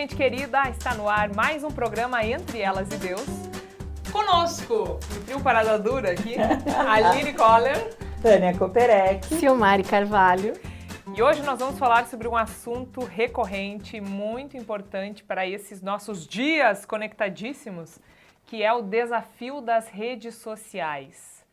gente querida, está no ar mais um programa Entre Elas e Deus. Conosco, no trio Parada Dura aqui, Aline Koller, Tânia Koperek, Silmari Carvalho. E hoje nós vamos falar sobre um assunto recorrente, muito importante para esses nossos dias conectadíssimos, que é o desafio das redes sociais.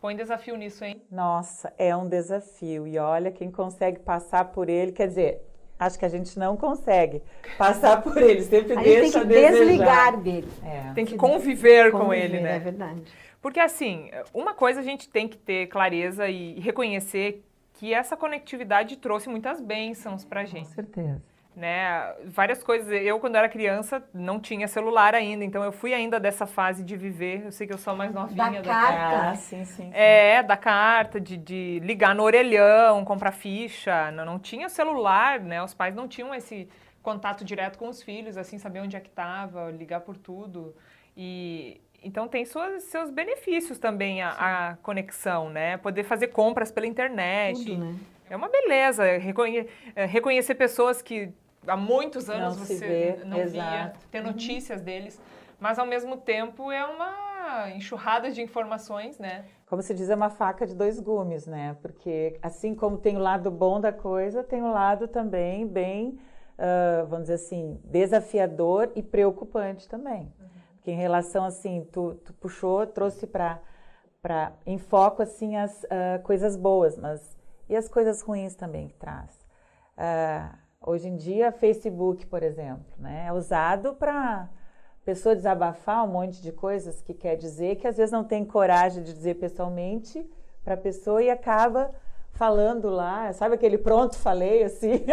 Põe desafio nisso, hein? Nossa, é um desafio. E olha, quem consegue passar por ele, quer dizer, acho que a gente não consegue passar por ele, sempre deixa a desejar. Tem que desligar dele. Tem que conviver com ele, né? É verdade. Porque assim, uma coisa a gente tem que ter clareza e reconhecer que essa conectividade trouxe muitas bênçãos pra gente. Com certeza. Né? Várias coisas. Eu, quando era criança, não tinha celular ainda, então eu fui ainda dessa fase de viver. Eu sei que eu sou a mais novinha. Da carta. Ah, sim. Da carta, de ligar no orelhão, comprar ficha. Não tinha celular, né? Os pais não tinham esse contato direto com os filhos, assim, saber onde é que estava, ligar por tudo. Então tem seus benefícios também a conexão, né? Poder fazer compras pela internet. Tudo, né? É uma beleza. Reconhecer pessoas que há muitos anos você não via, ter notícias deles. Mas, ao mesmo tempo, é uma enxurrada de informações, né? Como se diz, é uma faca de dois gumes, né? Porque, assim como tem o lado bom da coisa, tem o lado também bem, vamos dizer assim, desafiador e preocupante também. Porque em relação, assim, tu puxou, trouxe para em foco, assim, as coisas boas, mas e as coisas ruins também que traz. Hoje em dia, Facebook, por exemplo, né, é usado para pessoa desabafar um monte de coisas que quer dizer, que às vezes não tem coragem de dizer pessoalmente para a pessoa e acaba falando lá, sabe aquele pronto falei, assim,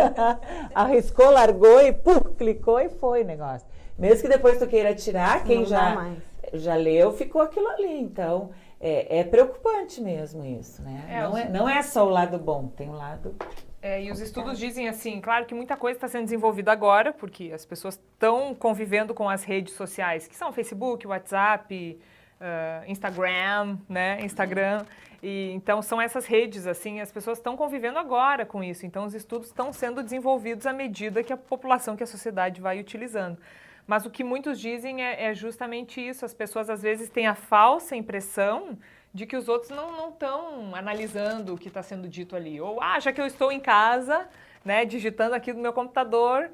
arriscou, largou e clicou e foi o negócio. Mesmo que depois tu queira tirar, quem já leu, ficou aquilo ali. Então, é preocupante mesmo isso, né? Não é só o lado bom, tem um lado... E os estudos dizem assim, claro que muita coisa está sendo desenvolvida agora, porque as pessoas estão convivendo com as redes sociais, que são Facebook, WhatsApp, Instagram, né? E, então, são essas redes, assim, as pessoas estão convivendo agora com isso. Então, os estudos estão sendo desenvolvidos à medida que a população, que a sociedade vai utilizando. Mas o que muitos dizem é justamente isso. As pessoas, às vezes, têm a falsa impressão de que os outros não estão analisando o que está sendo dito ali. Ou, já que eu estou em casa, né, digitando aqui no meu computador,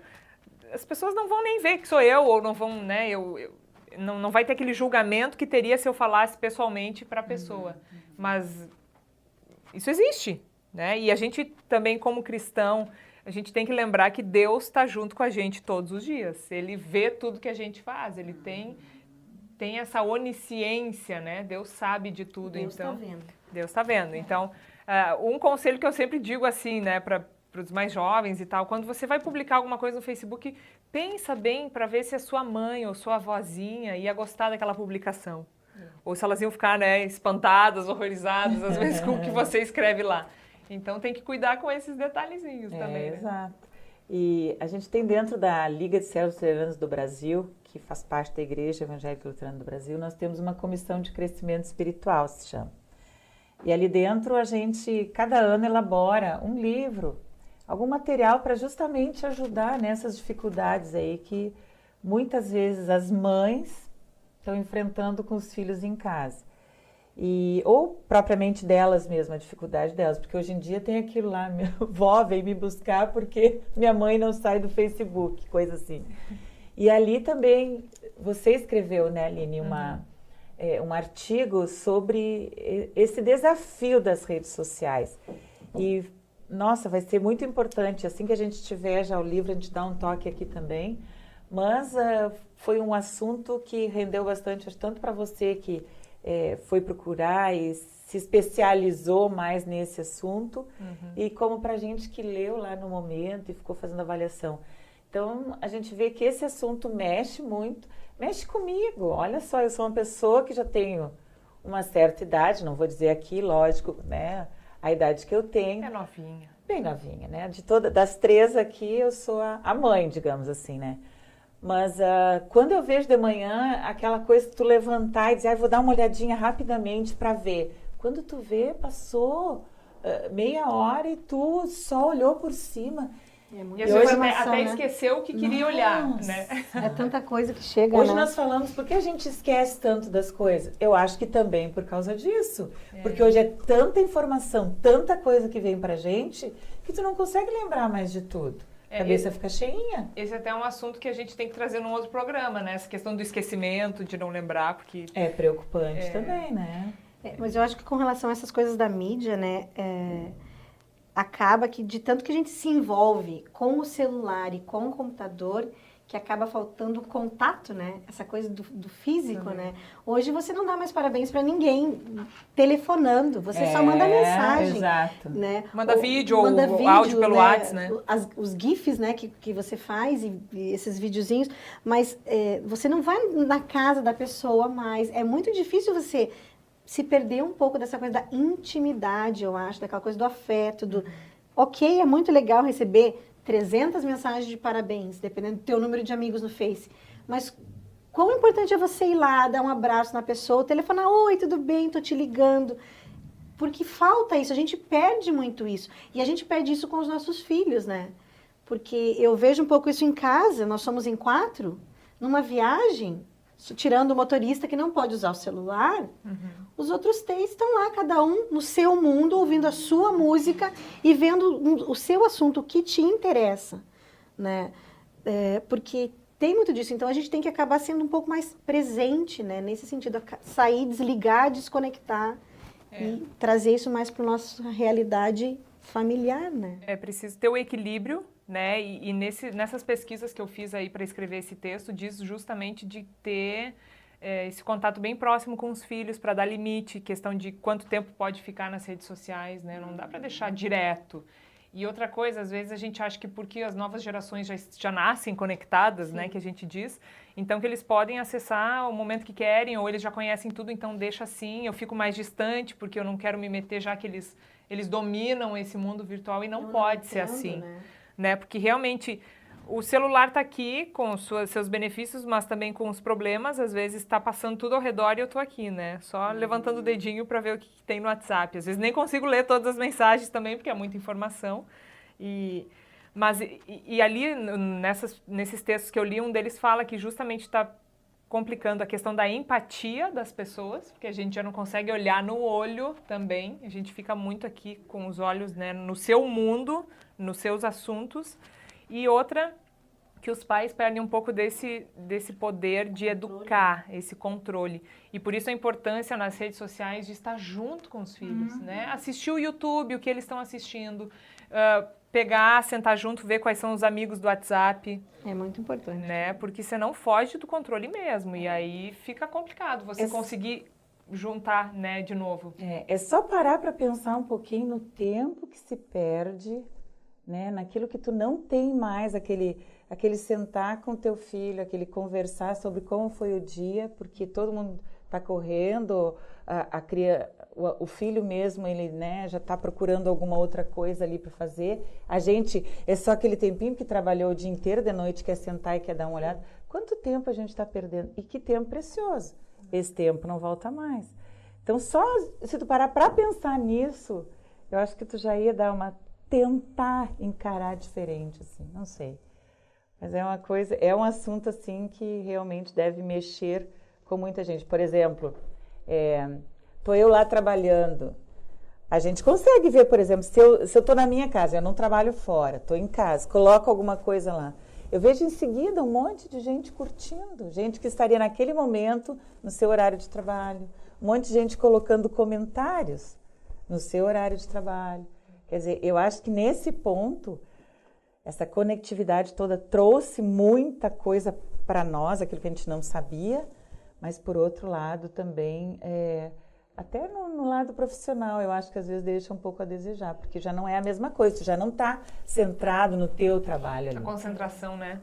as pessoas não vão nem ver que sou eu, ou não vão, né, não vai ter aquele julgamento que teria se eu falasse pessoalmente para a pessoa. Mas isso existe, né? E a gente também, como cristão, a gente tem que lembrar que Deus está junto com a gente todos os dias. Ele vê tudo que a gente faz, ele tem essa onisciência, né? Deus sabe de tudo. Deus está vendo. Deus está vendo. Então, um conselho que eu sempre digo assim, né, para os mais jovens e tal, quando você vai publicar alguma coisa no Facebook, pensa bem para ver se a sua mãe ou sua avózinha ia gostar daquela publicação. Ou se elas iam ficar, né, espantadas, horrorizadas, às vezes, com o que você escreve lá. Então, tem que cuidar com esses detalhezinhos também, né? Exato. E a gente tem dentro da Liga de Céus Luteranos do Brasil, que faz parte da Igreja Evangélica Luterana do Brasil, nós temos uma comissão de crescimento espiritual, se chama. E ali dentro a gente, cada ano, elabora um livro, algum material para justamente ajudar nessas dificuldades aí que muitas vezes as mães estão enfrentando com os filhos em casa. Ou propriamente delas mesmo, a dificuldade delas, porque hoje em dia tem aquilo lá, minha vó veio me buscar porque minha mãe não sai do Facebook, coisa assim. E ali também, você escreveu, né, Aline, um artigo sobre esse desafio das redes sociais. E, nossa, vai ser muito importante, assim que a gente tiver já o livro, a gente dá um toque aqui também. Mas foi um assunto que rendeu bastante, tanto para você que foi procurar e se especializou mais nesse assunto, e como para a gente que leu lá no momento e ficou fazendo avaliação. Então, a gente vê que esse assunto mexe muito, mexe comigo. Olha só, eu sou uma pessoa que já tenho uma certa idade, não vou dizer aqui, lógico, né, a idade que eu tenho. É novinha. Bem novinha, né? Das três aqui, eu sou a mãe, digamos assim, né? Mas quando eu vejo de manhã aquela coisa que tu levantar e dizer, vou dar uma olhadinha rapidamente para ver. Quando tu vê, passou meia hora e tu só olhou por cima. É muito E a pessoa informação, até né? esqueceu o que queria olhar, né? É tanta coisa que chega, Hoje né? nós falamos, por que a gente esquece tanto das coisas? Eu acho que também por causa disso. Porque hoje é tanta informação, tanta coisa que vem pra gente, que tu não consegue lembrar mais de tudo. A cabeça fica cheinha. Esse até é um assunto que a gente tem que trazer num outro programa, né? Essa questão do esquecimento, de não lembrar, porque... É preocupante também, né? Mas eu acho que com relação a essas coisas da mídia, né? Acaba que de tanto que a gente se envolve com o celular e com o computador, que acaba faltando o contato, né? Essa coisa do físico, né? Hoje você não dá mais parabéns para ninguém telefonando, você só manda mensagem. Exato. Né? Manda vídeo ou áudio pelo WhatsApp, né? Os GIFs, né, que você faz e esses videozinhos, mas você não vai na casa da pessoa mais. É muito difícil você se perder um pouco dessa coisa da intimidade, eu acho, daquela coisa do afeto, do... Ok, é muito legal receber 300 mensagens de parabéns, dependendo do teu número de amigos no Face, mas quão importante é você ir lá, dar um abraço na pessoa, telefonar, oi, tudo bem, tô te ligando, porque falta isso, a gente perde muito isso, e a gente perde isso com os nossos filhos, né? Porque eu vejo um pouco isso em casa, nós somos em 4, numa viagem, tirando o motorista que não pode usar o celular, os outros 3 estão lá, cada um no seu mundo, ouvindo a sua música e vendo o seu assunto, o que te interessa, né? Porque tem muito disso, então a gente tem que acabar sendo um pouco mais presente, né? Nesse sentido, sair, desligar, desconectar e trazer isso mais para a nossa realidade familiar, né? É preciso ter o equilíbrio, né? E nessas pesquisas que eu fiz aí para escrever esse texto, diz justamente de ter esse contato bem próximo com os filhos para dar limite, questão de quanto tempo pode ficar nas redes sociais, né? Não dá para deixar direto. E outra coisa, às vezes a gente acha que porque as novas gerações já nascem conectadas, né, que a gente diz, então que eles podem acessar o momento que querem, ou eles já conhecem tudo, então deixa assim, eu fico mais distante porque eu não quero me meter, já que eles dominam esse mundo virtual e não pode ser assim, né? Porque realmente o celular está aqui com seus benefícios, mas também com os problemas, às vezes está passando tudo ao redor e eu estou aqui, né? Só levantando o dedinho para ver o que tem no WhatsApp. Às vezes nem consigo ler todas as mensagens também, porque é muita informação. Mas ali, nesses textos que eu li, um deles fala que justamente está complicando a questão da empatia das pessoas, porque a gente já não consegue olhar no olho também, a gente fica muito aqui com os olhos, né, no seu mundo, nos seus assuntos. E outra, que os pais perdem um pouco desse poder de educar, esse controle. E por isso a importância nas redes sociais de estar junto com os filhos, né? Assistir o YouTube, o que eles estão assistindo, pegar, sentar junto, ver quais são os amigos do WhatsApp. É muito importante. Né? Porque você não foge do controle mesmo. E aí fica complicado você conseguir juntar, né, de novo. É só parar para pensar um pouquinho no tempo que se perde, né, naquilo que tu não tem mais, aquele sentar com teu filho, aquele conversar sobre como foi o dia, porque todo mundo está correndo, o filho mesmo, ele, né, já está procurando alguma outra coisa ali para fazer. A gente, é só aquele tempinho que trabalhou o dia inteiro, de noite quer sentar e quer dar uma olhada. Quanto tempo a gente está perdendo? E que tempo precioso. Esse tempo não volta mais. Então, só se tu parar para pensar nisso, eu acho que tu já ia tentar encarar diferente, assim, não sei. Mas é um assunto, assim, que realmente deve mexer com muita gente. Por exemplo, tô eu lá trabalhando, a gente consegue ver, por exemplo, se eu tô na minha casa, eu não trabalho fora, tô em casa, coloco alguma coisa lá, eu vejo em seguida um monte de gente curtindo, gente que estaria naquele momento no seu horário de trabalho, um monte de gente colocando comentários no seu horário de trabalho. Quer dizer, eu acho que nesse ponto, essa conectividade toda trouxe muita coisa para nós, aquilo que a gente não sabia, mas por outro lado também, até no lado profissional, eu acho que às vezes deixa um pouco a desejar, porque já não é a mesma coisa, tu já não está centrado no teu trabalho ali. A concentração, né?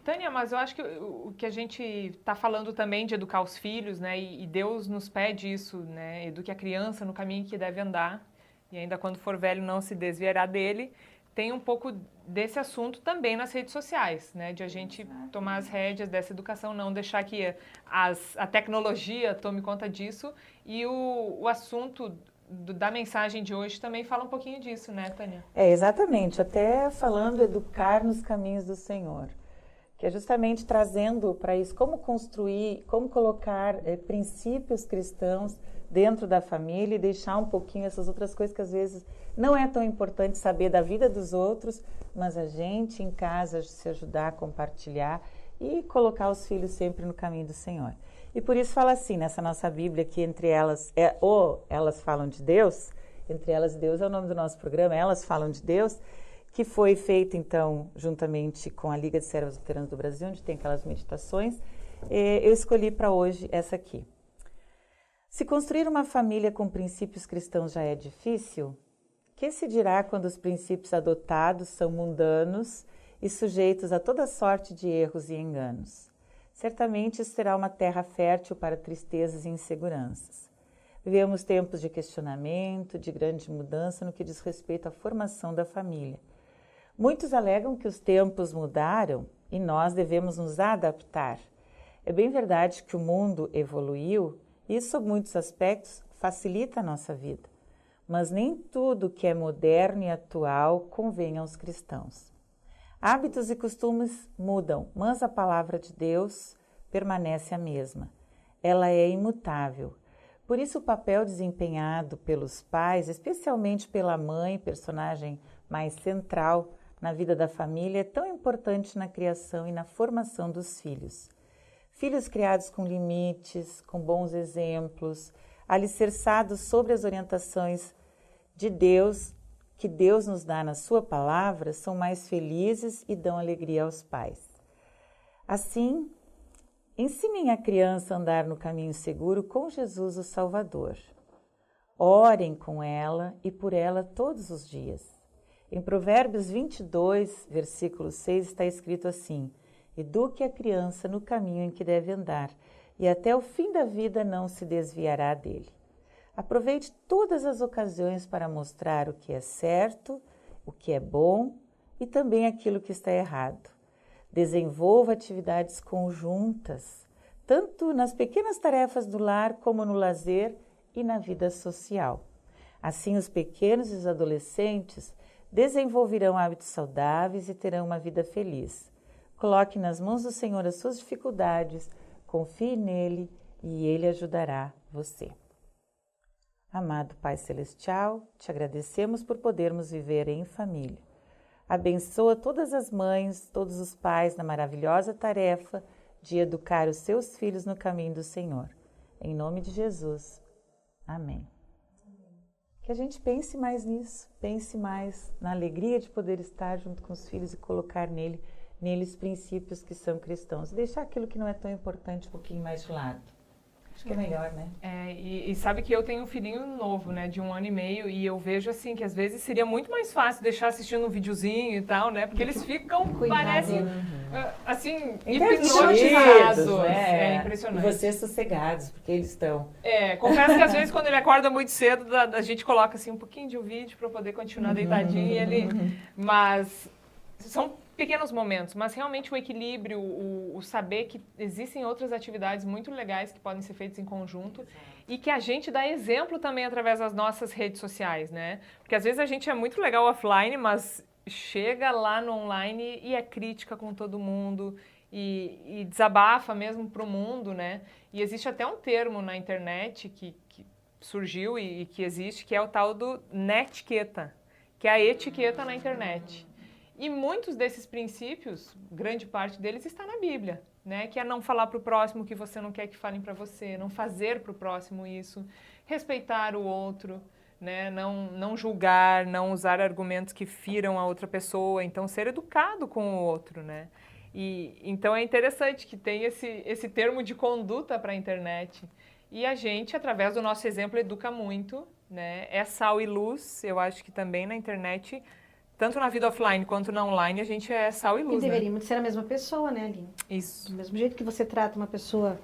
Tânia, mas eu acho que o que a gente está falando também de educar os filhos, né? E Deus nos pede isso, né? Eduque a criança no caminho que deve andar. E ainda quando for velho não se desviará dele, tem um pouco desse assunto também nas redes sociais, né? De a gente tomar as rédeas dessa educação, não deixar que a tecnologia tome conta disso e o assunto da mensagem de hoje também fala um pouquinho disso, né, Tânia? Exatamente. Até falando educar nos caminhos do Senhor. Que é justamente trazendo para isso como construir, como colocar princípios cristãos dentro da família e deixar um pouquinho essas outras coisas que às vezes não é tão importante saber da vida dos outros, mas a gente em casa se ajudar a compartilhar e colocar os filhos sempre no caminho do Senhor. E por isso fala assim, nessa nossa Bíblia, que entre elas, ou elas falam de Deus, entre elas e Deus é o nome do nosso programa, elas falam de Deus, que foi feita, então, juntamente com a Liga de Servos Luteranos do Brasil, onde tem aquelas meditações. Eu escolhi para hoje essa aqui. Se construir uma família com princípios cristãos já é difícil, que se dirá quando os princípios adotados são mundanos e sujeitos a toda sorte de erros e enganos? Certamente isso será uma terra fértil para tristezas e inseguranças. Vivemos tempos de questionamento, de grande mudança no que diz respeito à formação da família. Muitos alegam que os tempos mudaram e nós devemos nos adaptar. É bem verdade que o mundo evoluiu e isso, sob muitos aspectos, facilita a nossa vida. Mas nem tudo que é moderno e atual convém aos cristãos. Hábitos e costumes mudam, mas a palavra de Deus permanece a mesma. Ela é imutável. Por isso o papel desempenhado pelos pais, especialmente pela mãe, personagem mais central na vida da família, é tão importante na criação e na formação dos filhos. Filhos criados com limites, com bons exemplos, alicerçados sobre as orientações de Deus, que Deus nos dá na sua palavra, são mais felizes e dão alegria aos pais. Assim, ensinem a criança a andar no caminho seguro com Jesus, o Salvador. Orem com ela e por ela todos os dias. Em Provérbios 22, versículo 6, está escrito assim: eduque a criança no caminho em que deve andar, e até o fim da vida não se desviará dele. Aproveite todas as ocasiões para mostrar o que é certo, o que é bom e também aquilo que está errado. Desenvolva atividades conjuntas, tanto nas pequenas tarefas do lar como no lazer e na vida social. Assim, os pequenos e os adolescentes desenvolverão hábitos saudáveis e terão uma vida feliz. Coloque nas mãos do Senhor as suas dificuldades, confie nele e ele ajudará você. Amado Pai Celestial, te agradecemos por podermos viver em família. Abençoa todas as mães, todos os pais na maravilhosa tarefa de educar os seus filhos no caminho do Senhor. Em nome de Jesus. Amém. Que a gente pense mais nisso, pense mais na alegria de poder estar junto com os filhos e colocar neles princípios que são cristãos. E deixar aquilo que não é tão importante um pouquinho mais de lado. Acho que é melhor, né? E sabe que eu tenho um filhinho novo, né, de 1 ano e meio, e eu vejo assim que às vezes seria muito mais fácil deixar assistindo um videozinho e tal, né? Porque eles ficam, parecem, assim, hipnotizados. Né? É impressionante. E vocês sossegados, porque eles estão. Confesso que às vezes quando ele acorda muito cedo, a gente coloca assim um pouquinho de um vídeo para poder continuar deitadinho e ele... Mas são pequenos momentos, mas realmente o equilíbrio, o saber que existem outras atividades muito legais que podem ser feitas em conjunto e que a gente dá exemplo também através das nossas redes sociais, né? Porque às vezes a gente é muito legal offline, mas chega lá no online e é crítica com todo mundo e desabafa mesmo para o mundo, né? E existe até um termo na internet que surgiu e que existe, que é o tal do netiqueta, que é a etiqueta na internet. E muitos desses princípios, grande parte deles, está na Bíblia, né? Que é não falar para o próximo o que você não quer que falem para você, não fazer para o próximo isso, respeitar o outro, né? Não julgar, não usar argumentos que firam a outra pessoa, então ser educado com o outro, né? E então é interessante que tem esse termo de conduta para a internet. E a gente, através do nosso exemplo, educa muito, né? É sal e luz, eu acho que também na internet... Tanto na vida offline quanto na online, a gente é sal e luz, E deveríamos ser a mesma pessoa, né, Aline? Isso. Do mesmo jeito que você trata uma pessoa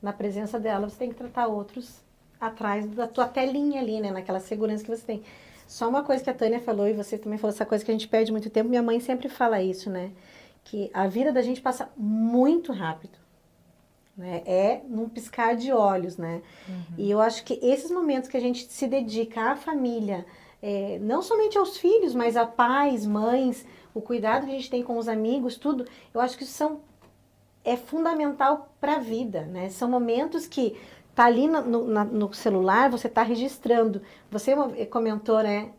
na presença dela, você tem que tratar outros atrás da tua telinha ali, né? Naquela segurança que você tem. Só uma coisa que a Tânia falou, e você também falou, essa coisa que a gente perde muito tempo. Minha mãe sempre fala isso, né? Que a vida da gente passa muito rápido. né? É num piscar de olhos, né? E eu acho que esses momentos que a gente se dedica à família, não somente aos filhos, mas a pais, mães, o cuidado que a gente tem com os amigos, tudo, eu acho que isso é fundamental para a vida, né? São momentos que tá ali no celular, você tá registrando. Você comentou, né,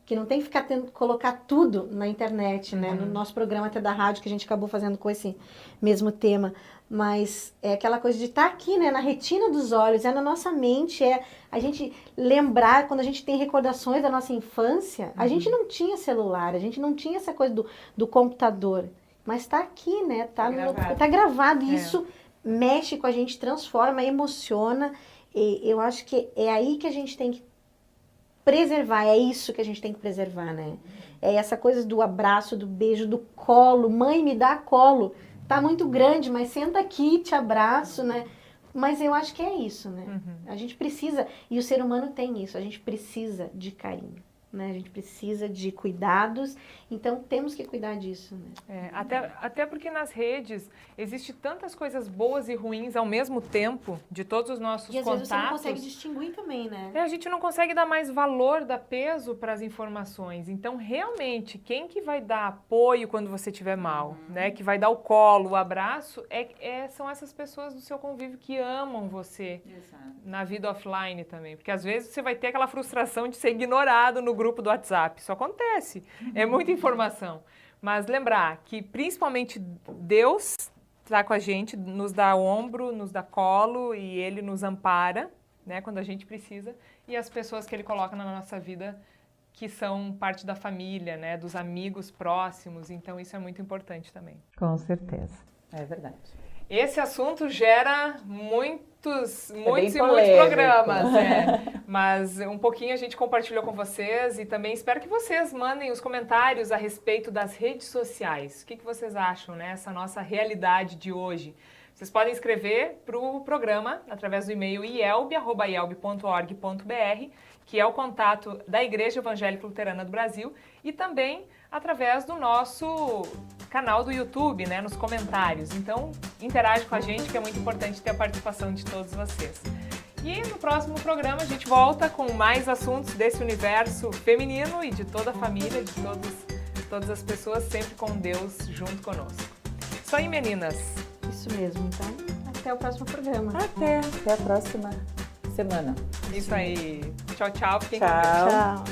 que não tem que ficar tendo que colocar tudo na internet, né? No nosso programa até da rádio, que a gente acabou fazendo com esse mesmo tema. Mas é aquela coisa de estar aqui, né, na retina dos olhos, na nossa mente, a gente lembrar, quando a gente tem recordações da nossa infância, a gente não tinha celular, a gente não tinha essa coisa do computador. Mas está aqui, né? Tá gravado. E isso mexe com a gente, transforma, emociona. E eu acho que é aí que a gente tem que preservar, é isso que a gente tem que preservar, né? É essa coisa do abraço, do beijo, do colo. Mãe, me dá colo. Tá muito grande, mas senta aqui, te abraço, né? Mas eu acho que é isso, né? A gente precisa, e o ser humano tem isso, a gente precisa de carinho. Né? A gente precisa de cuidados, então temos que cuidar disso. Né? Até porque nas redes existe tantas coisas boas e ruins ao mesmo tempo, de todos os nossos contatos. E às vezes você não consegue distinguir também, né? A gente não consegue dar mais valor, dar peso para as informações. Então, realmente, quem que vai dar apoio quando você estiver mal, né? Que vai dar o colo, o abraço, são essas pessoas do seu convívio que amam você. Exato. Na vida offline também. Porque às vezes você vai ter aquela frustração de ser ignorado no grupo do WhatsApp. Isso acontece. É muita informação. Mas lembrar que principalmente Deus está com a gente, nos dá ombro, nos dá colo e Ele nos ampara, né, quando a gente precisa. E as pessoas que Ele coloca na nossa vida que são parte da família, né, dos amigos próximos. Então isso é muito importante também. Com certeza. É verdade. Esse assunto gera muitos programas, mas um pouquinho a gente compartilhou com vocês e também espero que vocês mandem os comentários a respeito das redes sociais. O que vocês acham, né? Essa nossa realidade de hoje. Vocês podem escrever para o programa através do e-mail ielb@ielb.org.br, que é o contato da Igreja Evangélica Luterana do Brasil, e também através do nosso canal do YouTube, né, nos comentários. Então, interage com a gente, que é muito importante ter a participação de todos vocês. E no próximo programa a gente volta com mais assuntos desse universo feminino e de toda a família, de todas as pessoas, sempre com Deus junto conosco. Isso aí, meninas. Isso mesmo. Então, até o próximo programa. Até a próxima semana. Isso aí. Tchau, tchau. Fiquem com Deus. Tchau.